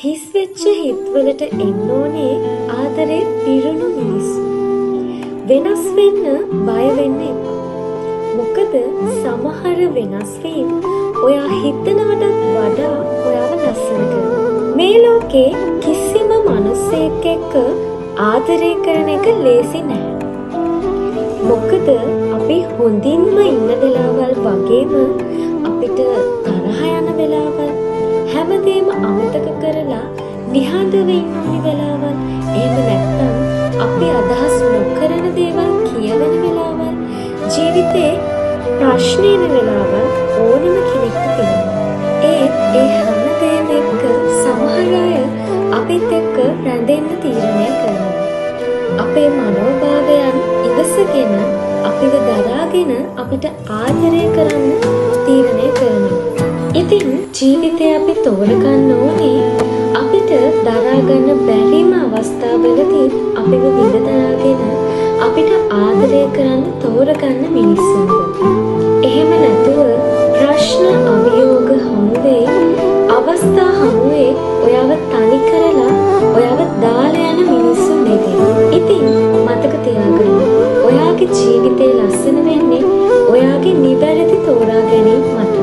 හිස් වෙච්ච හිත්වලට එන්න ඕනේ ආදරේ පිරුණු මිනිස්සු. වෙනස් වෙන්න බය වෙන්න එපා. මොකද සමහර වෙනස් වීම ඔයා හිතනවටත් වඩා ඔයාව ලස්සන කරනවා. මේ ලෝකේ කිසිම මිනිසෙක් එක්ක ආදරය කරන එක ලේසි නෑ. මොකද අපි හොඳින්ම ඉන්න වෙලාවල් වගේම අපිට තරහ යන වෙලාවල් හැමදේම අමතක කරලා නිහඬව ඉන්න වෙලාවල්, එහෙම නැත්නම් අපි අදහස් නොකරන දේවල් කියවන වෙලාවල්, ජීවිතේ ප්‍රශ්න එන වෙලාවල් ඕනම කෙනෙක්ට තියෙනවා. ඒ හැමදේම එක්ක සමහර අය අපිත් එක්ක රැඳෙන්න තීරණය කරනවා. අපේ මනෝභාවයන් ඉවසගෙන අපිව දරාගෙන අපිට ආදරය කරන්න තීරණය කරනවා. ඉතින් ජීවිතේ අපි තෝරගන්න ඕනේ අපිට දරාගන්න බැරිම අවස්ථාවලදී අපිව විඳදරාගෙන අපිට ආදරය කරන්න තෝරගන්න මිනිස්සුන්ව. එහෙම නැතුව ප්‍රශ්න අභියෝග හමුවේ අවස්ථා හමුවේ ඔයාව තනි කරලා ඔයාව දාලා යන මිනිස්සු නෙවෙයි. ඉතින් මතක තියාගන්න. ඔයාගේ ජීවිතේ ලස්සන වෙන්නේ ඔයාගේ නිවැරදි තෝරා ගැනීම මත.